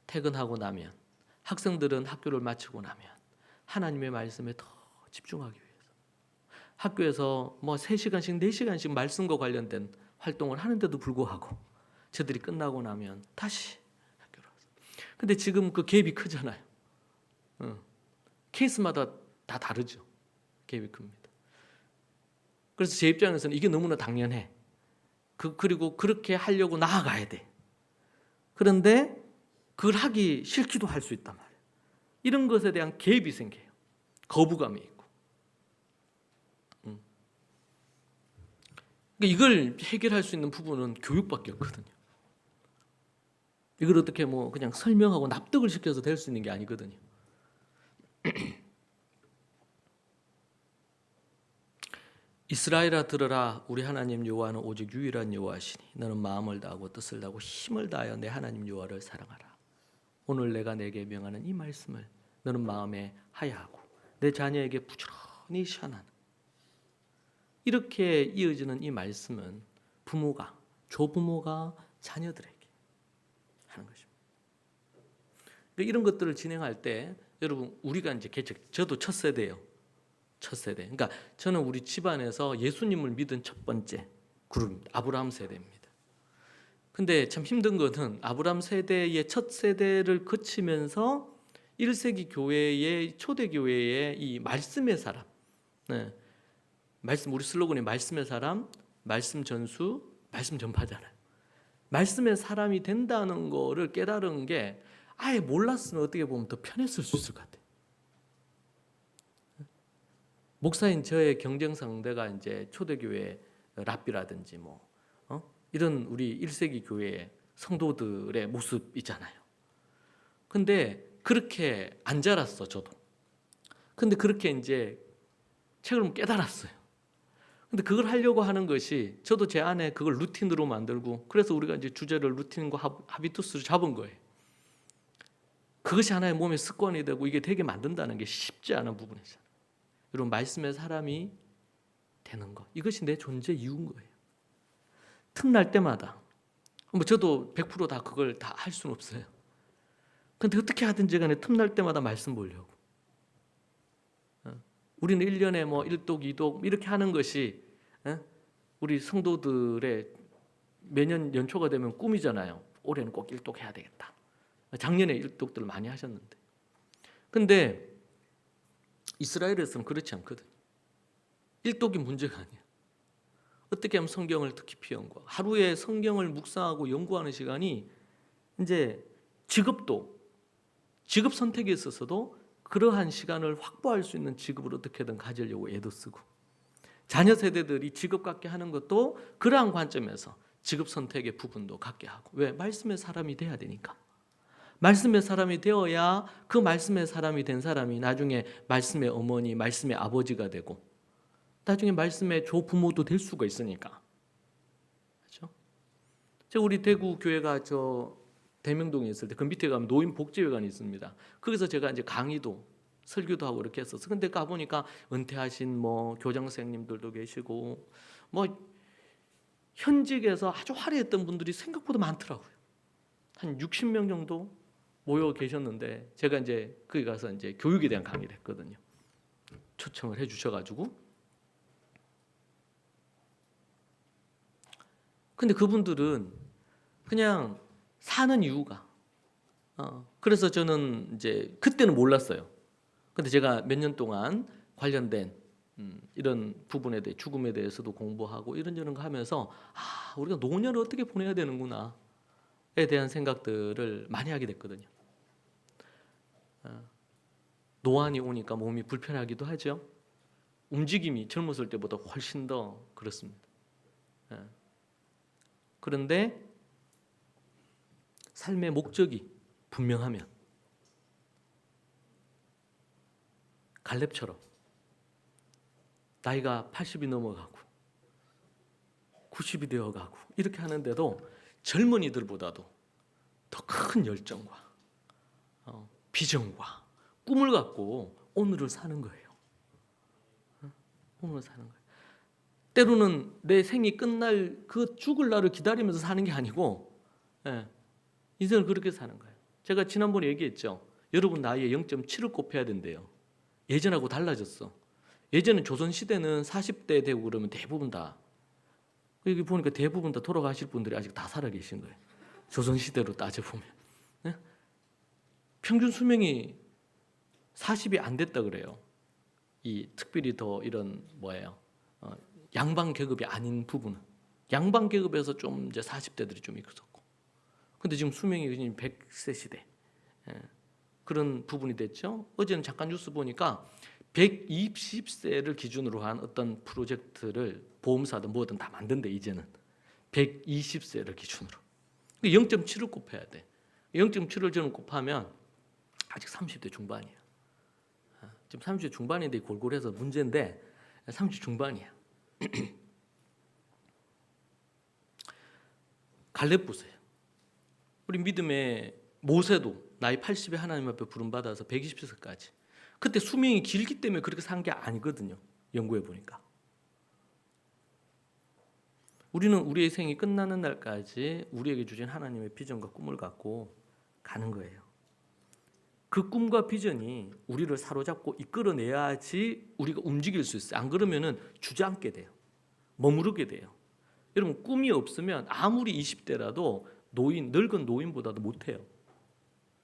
퇴근하고 나면, 학생들은 학교를 마치고 나면 하나님의 말씀에 더 집중하기 위해서, 학교에서 뭐 3시간씩 4시간씩 말씀과 관련된 활동을 하는데도 불구하고 저들이 끝나고 나면 다시 학교로 와서. 근데 지금 그 갭이 크잖아요. 케이스마다 다 다르죠. 갭이 큽니다. 그래서 제 입장에서는 이게 너무나 당연해. 그리고 그렇게 하려고 나아가야 돼. 그런데 그걸 하기 싫기도 할 수 있단 말이에요. 이런 것에 대한 갭이 생겨요. 거부감이 있고. 그러니까 이걸 해결할 수 있는 부분은 교육밖에 없거든요. 이걸 어떻게 뭐 그냥 설명하고 납득을 시켜서 될 수 있는 게 아니거든요. 이스라엘아 들으라, 우리 하나님 여호와는 오직 유일한 여호와시니 너는 마음을 다하고 뜻을 다하고 힘을 다하여 내 하나님 여호와를 사랑하라. 오늘 내가 내게 명하는 이 말씀을 너는 마음에 하야하고 내 자녀에게 부지런히 시하나니. 이렇게 이어지는 이 말씀은 부모가, 조부모가 자녀들에게 하는 것입니다. 그러니까 이런 것들을 진행할 때 여러분, 우리가 이제 저도 첫 세대예요. 첫 세대. 그러니까 저는 우리 집안에서 예수님을 믿은 첫 번째 그룹입니다. 아브라함 세대입니다. 근데 참 힘든 것은 아브라함 세대의 첫 세대를 거치면서 1세기 교회의 초대 교회의 이 말씀의 사람, 네. 말씀, 우리 슬로건이 말씀의 사람, 말씀 전수, 말씀 전파잖아요. 말씀의 사람이 된다는 거를 깨달은 게 아예 몰랐으면 어떻게 보면 더 편했을 수 있을 것 같아요. 목사인 저의 경쟁 상대가 이제 초대교회 랍비라든지 이런 우리 1세기 교회의 성도들의 모습이잖아요. 근데 그렇게 안 자랐어, 저도. 근데 그렇게 이제 책을 깨달았어요. 근데 그걸 하려고 하는 것이 저도 제 안에 그걸 루틴으로 만들고, 그래서 우리가 이제 주제를 루틴과 하비투스를 잡은 거예요. 그것이 하나의 몸의 습관이 되고 이게 되게 만든다는 게 쉽지 않은 부분이잖아요. 여러분, 말씀의 사람이 되는 것, 이것이 내 존재 이유인 거예요. 틈날 때마다 저도 100% 다 그걸 다 할 수는 없어요. 근데 어떻게 하든지 간에 틈날 때마다 말씀 보려고. 우리는 1년에 1독, 2독 이렇게 하는 것이 우리 성도들의 매년 연초가 되면 꿈이잖아요. 올해는 꼭 1독 해야 되겠다. 작년에 1독들을 많이 하셨는데. 근데 이스라엘에서는 그렇지 않거든. 1독이 문제가 아니야. 어떻게 하면 성경을 더 깊이 연구하고, 하루에 성경을 묵상하고 연구하는 시간이 이제 직업 선택에 있어서도 그러한 시간을 확보할 수 있는 직업을 어떻게든 가지려고 애도 쓰고, 자녀 세대들이 직업 갖게 하는 것도 그러한 관점에서 직업 선택의 부분도 갖게 하고. 왜? 말씀의 사람이 돼야 되니까. 말씀의 사람이 되어야 그 말씀의 사람이 된 사람이 나중에 말씀의 어머니, 말씀의 아버지가 되고 나중에 말씀의 조부모도 될 수가 있으니까. 그렇죠? 제가 우리 대구 교회가 대명동에 있을 때 그 밑에 가면 노인복지회관이 있습니다. 거기서 제가 이제 강의도 설교도 하고 이렇게 했었어. 근데 가보니까 은퇴하신 교장 선생님들도 계시고 현직에서 아주 화려했던 분들이 생각보다 많더라고요. 한 60명 정도 모여 계셨는데 제가 이제 거기 가서 이제 교육에 대한 강의를 했거든요. 초청을 해주셔가지고. 근데 그분들은 그냥 사는 이유가 그래서 저는 이제 그때는 몰랐어요. 근데 제가 몇 년 동안 관련된 이런 부분에 대해, 죽음에 대해서도 공부하고 이런저런 거 하면서 우리가 노년을 어떻게 보내야 되는구나에 대한 생각들을 많이 하게 됐거든요. 노안이 오니까 몸이 불편하기도 하죠. 움직임이 젊었을 때보다 훨씬 더 그렇습니다. 그런데 삶의 목적이 분명하면 갈렙처럼 나이가 80이 넘어가고 90이 되어가고 이렇게 하는데도 젊은이들보다도 더 큰 열정과 비전과 꿈을 갖고 오늘을 사는 거예요. 오늘을 사는 거예요. 때로는 내 생이 끝날 그 죽을 날을 기다리면서 사는 게 아니고 인생을 그렇게 사는 거예요. 제가 지난번에 얘기했죠. 여러분 나이에 0.7을 곱해야 된대요. 예전하고 달라졌어. 예전은 조선시대는 40대 되고 그러면 대부분 다, 여기 보니까 대부분 다 돌아가실 분들이 아직 다 살아계신 거예요. 조선시대로 따져보면. 평균 수명이 40이 안 됐다 그래요. 이 특별히 더 이런 양반 계급이 아닌 부분은. 양반 계급에서 좀 이제 40대들이 좀 있었고. 근데 지금 수명이 100세 시대. 그런 부분이 됐죠. 어제는 잠깐 뉴스 보니까 120세를 기준으로 한 어떤 프로젝트를 보험사든 뭐든 다 만든대. 이제는 120세를 기준으로 0.7을 곱해야 돼. 0.7을 저는 곱하면 아직 30대 중반이야. 지금 30대 중반인데 골골해서 문제인데 30 중반이야. 갈렙 보세요. 우리 믿음의 모세도 나이 80에 하나님 앞에 부름받아서 120세까지. 그때 수명이 길기 때문에 그렇게 산 게 아니거든요. 연구해 보니까. 우리는 우리의 생이 끝나는 날까지 우리에게 주신 하나님의 비전과 꿈을 갖고 가는 거예요. 그 꿈과 비전이 우리를 사로잡고 이끌어내야지 우리가 움직일 수 있어요. 안 그러면은 주저앉게 돼요. 머무르게 돼요. 여러분, 꿈이 없으면 아무리 20대라도 늙은 노인보다도 못해요.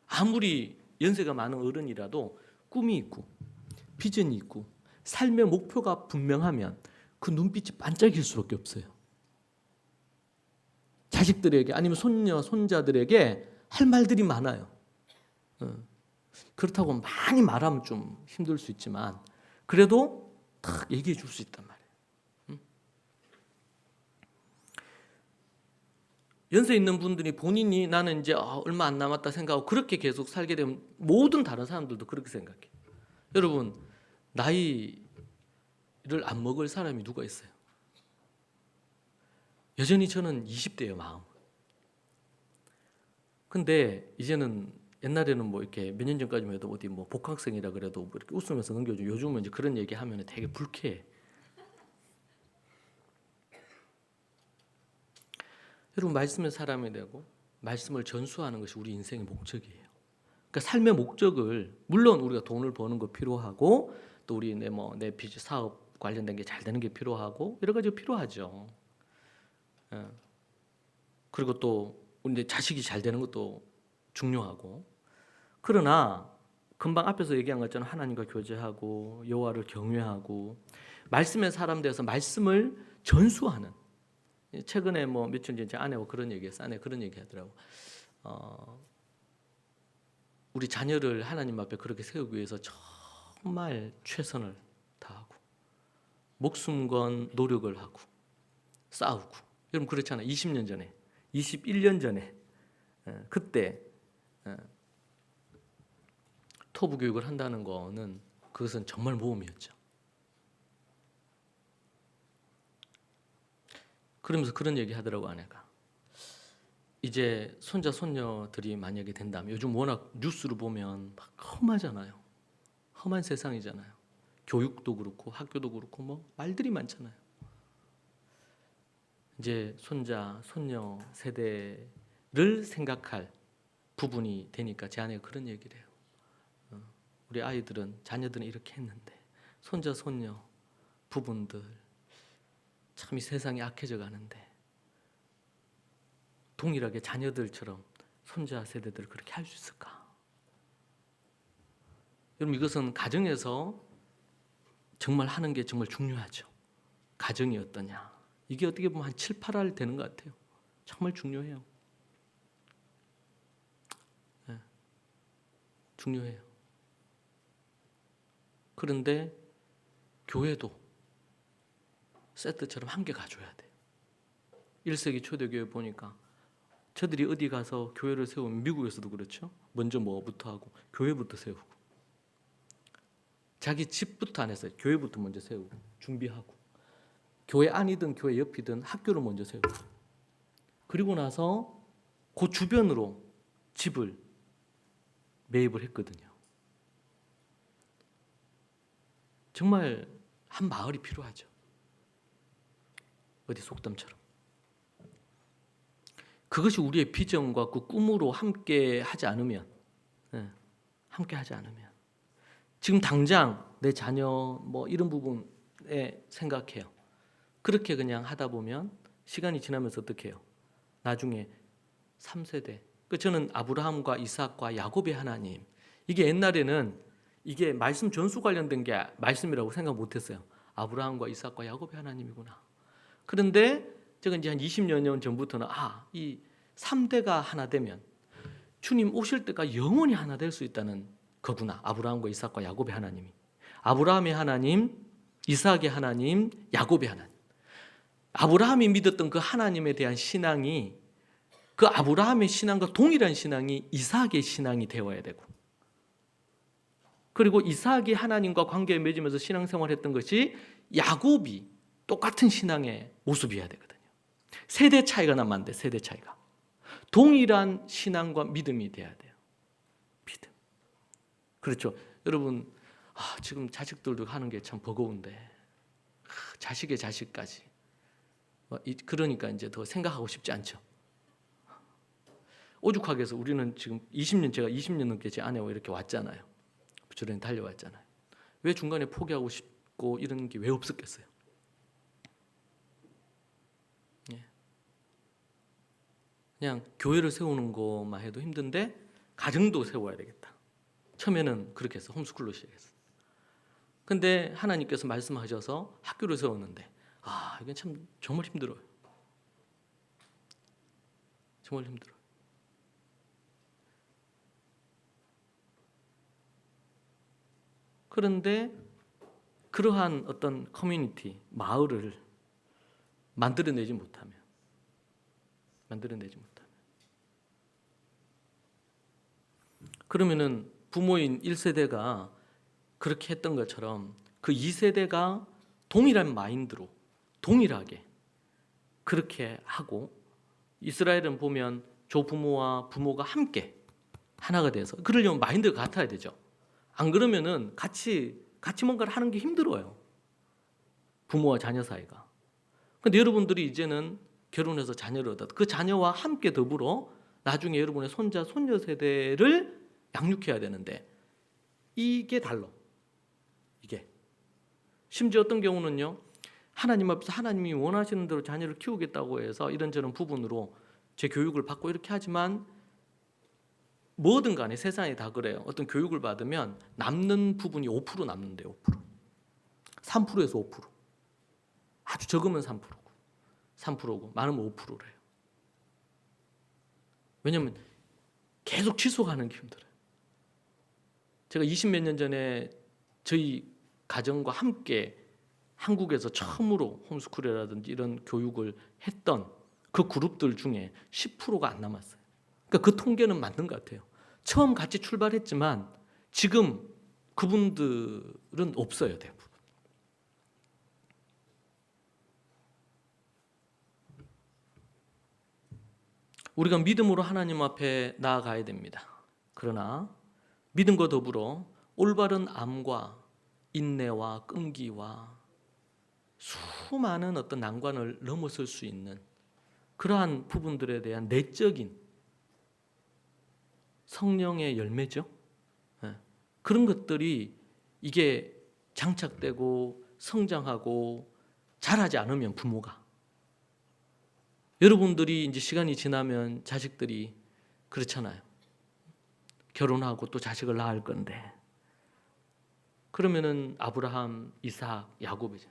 아무리 연세가 많은 어른이라도 꿈이 있고 비전이 있고 삶의 목표가 분명하면 그 눈빛이 반짝일 수밖에 없어요. 자식들에게 아니면 손녀, 손자들에게 할 말들이 많아요. 그렇다고 많이 말하면 좀 힘들 수 있지만 그래도 딱 얘기해 줄 수 있단 말이에요. 연세 있는 분들이 본인이 나는 이제 얼마 안 남았다 생각하고 그렇게 계속 살게 되면 모든 다른 사람들도 그렇게 생각해. 여러분, 나이를 안 먹을 사람이 누가 있어요? 여전히 저는 20대예요, 마음. 근데 이제는 옛날에는 뭐 이렇게 몇 년 전까지만 해도 어디 뭐 복학생이라 그래도 뭐 이렇게 웃으면서 넘겨줘. 요즘은 이제 그런 얘기 하면 되게 불쾌해. 여러분, 말씀의 사람이 되고 말씀을 전수하는 것이 우리 인생의 목적이에요. 그러니까 삶의 목적을, 물론 우리가 돈을 버는 거 필요하고 또 우리 내 비즈 사업 관련된 게 잘 되는 게 필요하고 여러 가지가 필요하죠. 그리고 또 우리 자식이 잘 되는 것도 중요하고. 그러나 금방 앞에서 얘기한 것처럼 하나님과 교제하고 여호와를 경외하고 말씀의 사람 되어서 말씀을 전수하는. 최근에 뭐 며칠 전에 제 아내와 그런 얘기했어. 아내 그런 얘기 하더라고. 우리 자녀를 하나님 앞에 그렇게 세우기 위해서 정말 최선을 다하고 목숨 건 노력을 하고 싸우고. 여러분 그렇잖아요. 20년 전에, 21년 전에 그때 토부 교육을 한다는 거는 그것은 정말 모험이었죠. 그러면서 그런 얘기 하더라고, 아내가. 이제 손자 손녀들이 만약에 된다면, 요즘 워낙 뉴스를 보면 막 험하잖아요. 험한 세상이잖아요. 교육도 그렇고 학교도 그렇고 뭐 말들이 많잖아요. 이제 손자 손녀 세대를 생각할 부분이 되니까 제 아내가 그런 얘기를 해요. 우리 아이들은, 자녀들은 이렇게 했는데 손자 손녀 부분들 참 이 세상이 악해져 가는데 동일하게 자녀들처럼 손자 세대들을 그렇게 할 수 있을까? 여러분, 이것은 가정에서 정말 하는 게 정말 중요하죠. 가정이 어떠냐, 이게 어떻게 보면 한 7, 8알 되는 것 같아요. 정말 중요해요. 네. 중요해요. 그런데 교회도 세트처럼 함께 가줘야 돼요. 1세기 초대교회 보니까 저들이 어디 가서 교회를 세우면, 미국에서도 그렇죠. 먼저 뭐부터 하고 교회부터 세우고, 자기 집부터 안 했어요. 교회부터 먼저 세우고 준비하고, 교회 안이든 교회 옆이든 학교를 먼저 세우고, 그리고 나서 그 주변으로 집을 매입을 했거든요. 정말 한 마을이 필요하죠. 어디 속담처럼. 그것이 우리의 비전과 그 꿈으로 함께 하지 않으면, 함께 하지 않으면, 지금 당장 내 자녀 뭐 이런 부분에 생각해요. 그렇게 그냥 하다 보면 시간이 지나면서 어떻게 해요? 나중에 3세대. 저는 아브라함과 이삭과 야곱의 하나님, 이게 옛날에는 이게 말씀 전수 관련된 게 말씀이라고 생각 못했어요. 아브라함과 이삭과 야곱의 하나님이구나. 그런데 제가 이제 한 20여 년 전부터는 이 3대가 하나 되면 주님 오실 때가 영원히 하나 될 수 있다는 거구나. 아브라함과 이삭과 야곱의 하나님이. 아브라함의 하나님, 이삭의 하나님, 야곱의 하나님. 아브라함이 믿었던 그 하나님에 대한 신앙이 그 아브라함의 신앙과 동일한 신앙이 이삭의 신앙이 되어야 되고, 그리고 이삭이 하나님과 관계에 맺으면서 신앙생활했던 것이 야곱이 똑같은 신앙의 모습이어야 되거든요. 세대 차이가 나면 안 돼. 세대 차이가. 동일한 신앙과 믿음이 돼야 돼요. 믿음. 그렇죠. 여러분, 지금 자식들도 하는 게 참 버거운데, 자식의 자식까지. 그러니까 이제 더 생각하고 싶지 않죠. 오죽하게 해서 우리는 지금 제가 20년 넘게 제 아내와 이렇게 왔잖아요. 부지런히 달려왔잖아요. 왜 중간에 포기하고 싶고 이런 게 왜 없었겠어요? 그냥 교회를 세우는 것만 해도 힘든데 가정도 세워야 되겠다. 처음에는 그렇게 해서 홈스쿨로 시작했어요. 근데 하나님께서 말씀하셔서 학교를 세웠는데 이건 참 정말 힘들어요. 정말 힘들어요. 그런데 그러한 어떤 커뮤니티, 마을을 만들어내지 못하면 그러면은 부모인 1세대가 그렇게 했던 것처럼 그 2세대가 동일한 마인드로 동일하게 그렇게 하고, 이스라엘은 보면 조부모와 부모가 함께 하나가 돼서 그러려면 마인드가 같아야 되죠. 안 그러면은 같이 뭔가를 하는 게 힘들어요. 부모와 자녀 사이가. 근데 여러분들이 이제는 결혼해서 자녀를 얻어 그 자녀와 함께 더불어 나중에 여러분의 손자, 손녀 세대를 양육해야 되는데 이게 달라. 이게. 심지어 어떤 경우는요, 하나님 앞에서 하나님이 원하시는 대로 자녀를 키우겠다고 해서 이런저런 부분으로 제 교육을 받고 이렇게 하지만 뭐든 간에 세상에 다 그래요. 어떤 교육을 받으면 남는 부분이 5% 남는데요. 5%. 3%에서 5%. 아주 적으면 3%고 3%고 많으면 5%래요. 왜냐하면 계속 지속하는 게 힘들어요. 제가 20몇 년 전에 저희 가정과 함께 한국에서 처음으로 홈스쿨이라든지 이런 교육을 했던 그 그룹들 중에 10%가 안 남았어요. 그러니까 그 통계는 맞는 것 같아요. 처음 같이 출발했지만 지금 그분들은 없어요, 대부분. 우리가 믿음으로 하나님 앞에 나아가야 됩니다. 그러나 믿음과 더불어 올바른 암과 인내와 끈기와 수많은 어떤 난관을 넘어설 수 있는 그러한 부분들에 대한 내적인 성령의 열매죠. 그런 것들이 이게 장착되고 성장하고 자라지 않으면 부모가, 여러분들이 이제 시간이 지나면 자식들이 그렇잖아요. 결혼하고 또 자식을 낳을 건데 그러면은 아브라함, 이삭, 야곱이죠.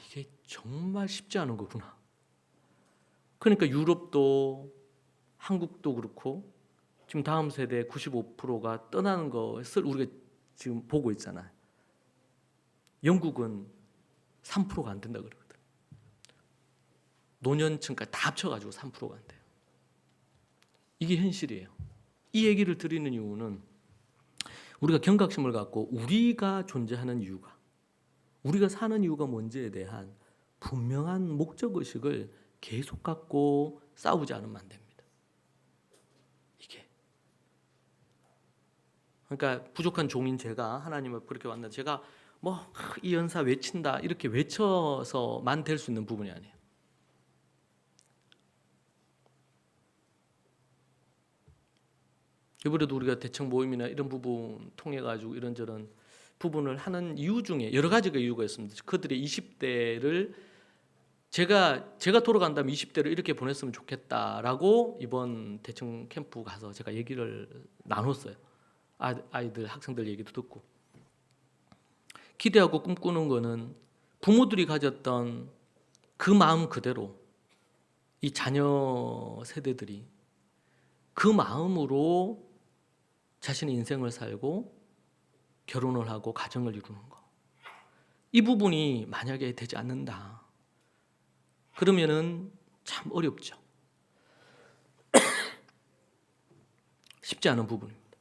이게 정말 쉽지 않은 거구나. 그러니까 유럽도 한국도 그렇고 지금 다음 세대 95%가 떠나는 것을 우리가 지금 보고 있잖아요. 영국은 3%가 안 된다 그러거든. 노년층까지 다 합쳐가지고 3%가 안 돼요. 이게 현실이에요. 이 얘기를 드리는 이유는 우리가 경각심을 갖고 우리가 존재하는 이유가, 우리가 사는 이유가 뭔지에 대한 분명한 목적의식을 계속 갖고 싸우지 않으면 안 됩니다. 이게. 그러니까 부족한 종인 제가 하나님 앞에 그렇게 왔는데 제가 이 연사 외친다 이렇게 외쳐서만 될 수 있는 부분이 아니에요. 이번에도 우리가 대책 모임이나 이런 부분 통해 가지고 이런저런 부분을 하는 이유 중에 여러 가지가 이유가 있습니다. 그들의 20대를 제가 돌아간다면 20대를 이렇게 보냈으면 좋겠다라고 이번 대청 캠프 가서 제가 얘기를 나눴어요. 아이들, 학생들 얘기도 듣고. 기대하고 꿈꾸는 거는 부모들이 가졌던 그 마음 그대로 이 자녀 세대들이 그 마음으로 자신의 인생을 살고 결혼을 하고 가정을 이루는 거. 이 부분이 만약에 되지 않는다. 그러면은 참 어렵죠. 쉽지 않은 부분입니다.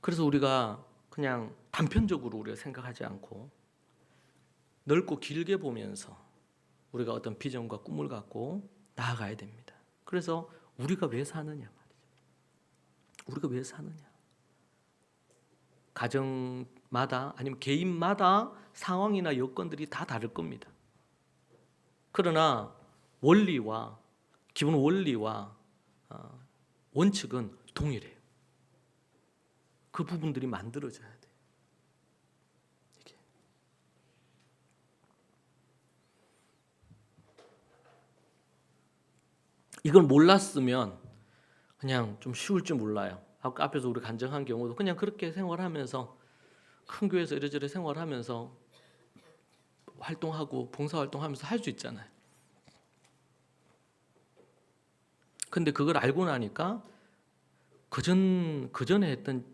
그래서 우리가 그냥 단편적으로 우리가 생각하지 않고 넓고 길게 보면서 우리가 어떤 비전과 꿈을 갖고 나아가야 됩니다. 그래서 우리가 왜 사느냐 말이죠. 우리가 왜 사느냐. 가정마다 아니면 개인마다 상황이나 여건들이 다 다를 겁니다. 그러나 원리와 기본 원리와 원칙은 동일해요. 그 부분들이 만들어져야 돼요. 이게. 이걸 몰랐으면 그냥 좀 쉬울 줄 몰라요. 아까 앞에서 우리 간증한 경우도 그냥 그렇게 생활하면서 큰 교회에서 이래저래 생활하면서 활동하고 봉사활동하면서 할 수 있잖아요. 근데 그걸 알고 나니까 그전에 했던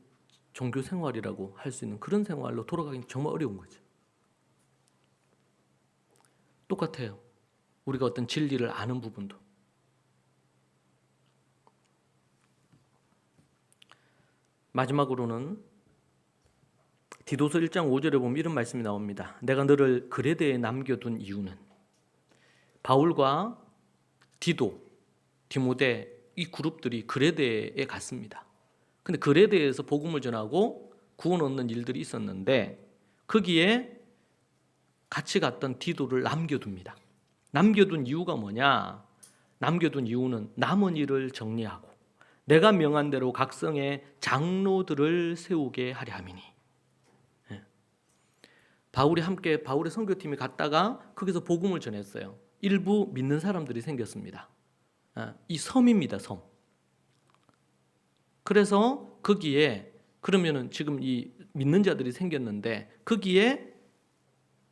종교 생활이라고 할 수 있는 그런 생활로 돌아가기는 정말 어려운 거죠. 똑같아요. 우리가 어떤 진리를 아는 부분도. 마지막으로는 디도서 1장 5절에 보면 이런 말씀이 나옵니다. 내가 너를 그레데에 남겨둔 이유는 바울과 디도, 디모데 이 그룹들이 그레데에 갔습니다. 근데 그레데에서 복음을 전하고 구원 얻는 일들이 있었는데 거기에 같이 갔던 디도를 남겨둡니다. 남겨둔 이유가 뭐냐? 남겨둔 이유는 남은 일을 정리하고 내가 명한 대로 각 성의 장로들을 세우게 하려 함이니. 바울의 선교팀이 갔다가 거기서 복음을 전했어요. 일부 믿는 사람들이 생겼습니다. 이 섬입니다, 섬. 그래서 거기에 그러면은 지금 이 믿는 자들이 생겼는데 거기에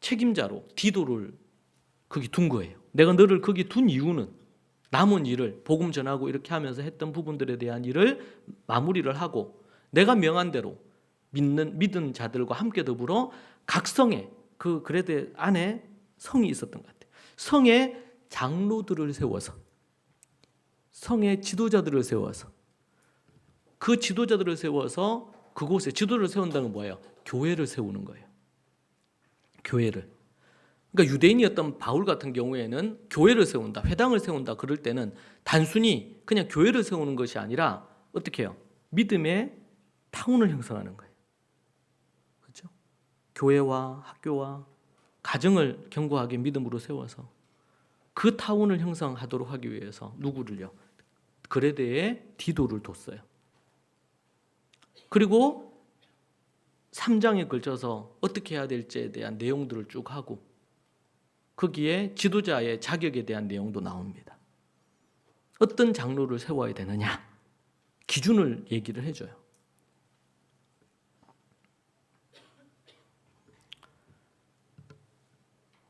책임자로 디도를 거기 둔 거예요. 내가 너를 거기 둔 이유는 남은 일을 복음 전하고 이렇게 하면서 했던 부분들에 대한 일을 마무리를 하고 내가 명한 대로 믿은 자들과 함께 더불어 각 성에 그 그레데 안에 성이 있었던 것 같아요. 성에 장로들을 세워서 성의 지도자들을 세워서 그 지도자들을 세워서 그곳에 지도를 세운다는 건 뭐예요? 교회를 세우는 거예요. 교회를. 그러니까 유대인이었던 바울 같은 경우에는 교회를 세운다, 회당을 세운다 그럴 때는 단순히 그냥 교회를 세우는 것이 아니라 어떻게 해요? 믿음의 타운을 형성하는 거예요. 그렇죠? 교회와 학교와 가정을 견고하게 믿음으로 세워서 그 타운을 형성하도록 하기 위해서 누구를요? 그레데에 디도를 뒀어요. 그리고 3장에 걸쳐서 어떻게 해야 될지에 대한 내용들을 쭉 하고 거기에 지도자의 자격에 대한 내용도 나옵니다. 어떤 장로를 세워야 되느냐 기준을 얘기를 해줘요.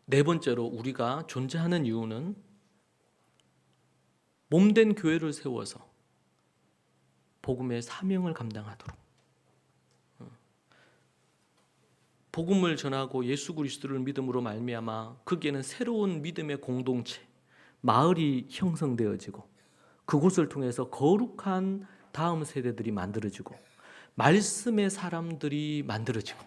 네 번째로 우리가 존재하는 이유는 몸된 교회를 세워서 복음의 사명을 감당하도록 복음을 전하고 예수 그리스도를 믿음으로 말미암아 거기에는 새로운 믿음의 공동체, 마을이 형성되어지고 그곳을 통해서 거룩한 다음 세대들이 만들어지고 말씀의 사람들이 만들어지고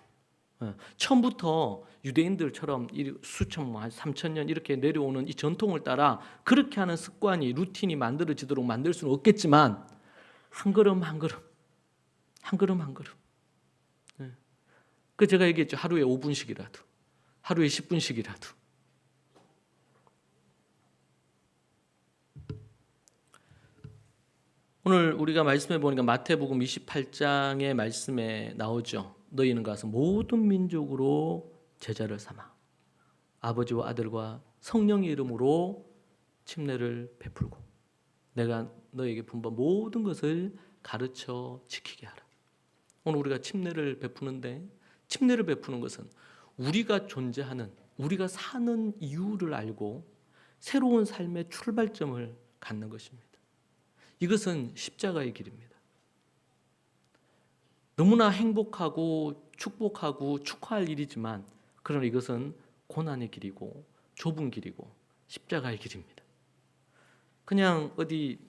처음부터 유대인들처럼 수천, 한 3,000년 이렇게 내려오는 이 전통을 따라 그렇게 하는 습관이 루틴이 만들어지도록 만들 수는 없겠지만 한 걸음 한 걸음 한 걸음 한 걸음 그 제가 얘기했죠. 하루에 5분씩이라도 하루에 10분씩이라도 오늘 우리가 말씀해 보니까 마태복음 28장의 말씀에 나오죠. 너희는 가서 모든 민족으로 제자를 삼아 아버지와 아들과 성령의 이름으로 침례를 베풀고 내가 너에게 분부한 모든 것을 가르쳐 지키게 하라. 오늘 우리가 침례를 베푸는데 침례를 베푸는 것은 우리가 존재하는 우리가 사는 이유를 알고 새로운 삶의 출발점을 갖는 것입니다. 이것은 십자가의 길입니다. 너무나 행복하고 축복하고 축하할 일이지만 그러나 이것은 고난의 길이고 좁은 길이고 십자가의 길입니다. 그냥 어디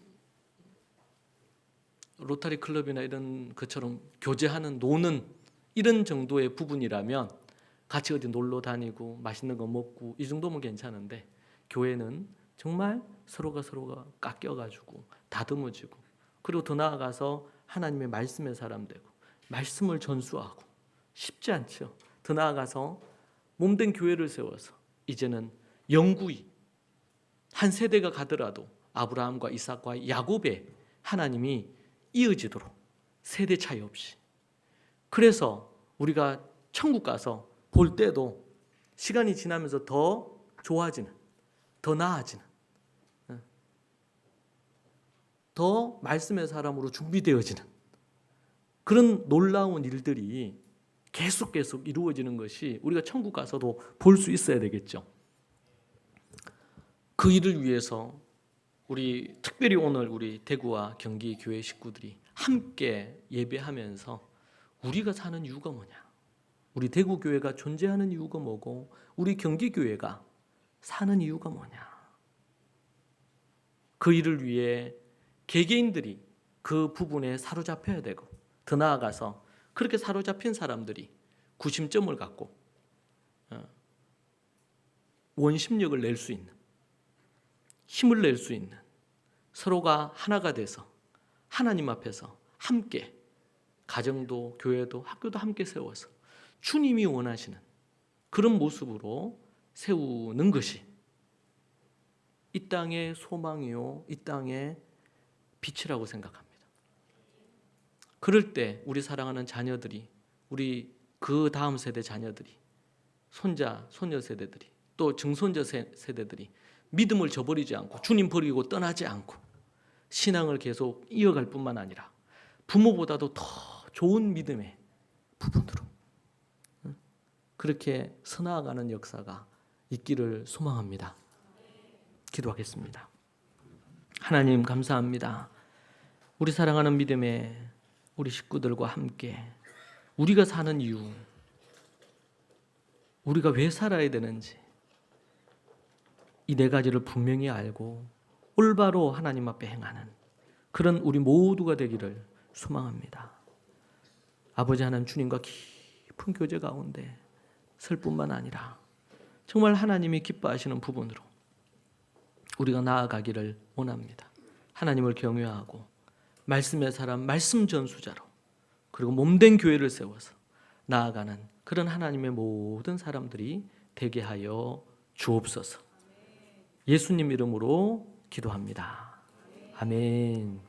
로타리 클럽이나 이런 것처럼 교제하는 노는 이런 정도의 부분이라면 같이 어디 놀러 다니고 맛있는 거 먹고 이 정도면 괜찮은데 교회는 정말 서로가 깎여가지고 다듬어지고 그리고 더 나아가서 하나님의 말씀의 사람 되고 말씀을 전수하고 쉽지 않죠. 더 나아가서 몸된 교회를 세워서 이제는 영구히 한 세대가 가더라도 아브라함과 이삭과 야곱의 하나님이 이어지도록 세대 차이 없이, 그래서 우리가 천국 가서 볼 때도 시간이 지나면서 더 좋아지는, 더 나아지는, 더 말씀의 사람으로 준비되어지는 그런 놀라운 일들이 계속 이루어지는 것이 우리가 천국 가서도 볼 수 있어야 되겠죠. 그 일을 위해서 우리 특별히 오늘 우리 대구와 경기 교회 식구들이 함께 예배하면서 우리가 사는 이유가 뭐냐, 우리 대구 교회가 존재하는 이유가 뭐고 우리 경기 교회가 사는 이유가 뭐냐, 그 일을 위해 개개인들이 그 부분에 사로잡혀야 되고 더 나아가서 그렇게 사로잡힌 사람들이 구심점을 갖고 원심력을 낼 수 있는, 힘을 낼 수 있는, 서로가 하나가 돼서 하나님 앞에서 함께 가정도 교회도 학교도 함께 세워서 주님이 원하시는 그런 모습으로 세우는 것이 이 땅의 소망이요 이 땅의 빛이라고 생각합니다. 그럴 때 우리 사랑하는 자녀들이, 우리 그 다음 세대 자녀들이, 손자, 손녀 세대들이, 또 증손자 세대들이 믿음을 저버리지 않고 주님 버리고 떠나지 않고 신앙을 계속 이어갈 뿐만 아니라 부모보다도 더 좋은 믿음의 부분으로 그렇게 서나아가는 역사가 있기를 소망합니다. 기도하겠습니다. 하나님 감사합니다. 우리 사랑하는 믿음의 우리 식구들과 함께 우리가 사는 이유, 우리가 왜 살아야 되는지 이 네 가지를 분명히 알고 올바로 하나님 앞에 행하는 그런 우리 모두가 되기를 소망합니다. 아버지 하나님, 주님과 깊은 교제 가운데 설 뿐만 아니라 정말 하나님이 기뻐하시는 부분으로 우리가 나아가기를 원합니다. 하나님을 경외하고 말씀의 사람, 말씀 전수자로, 그리고 몸된 교회를 세워서 나아가는 그런 하나님의 모든 사람들이 되게 하여 주옵소서. 예수님 이름으로 기도합니다. 아멘.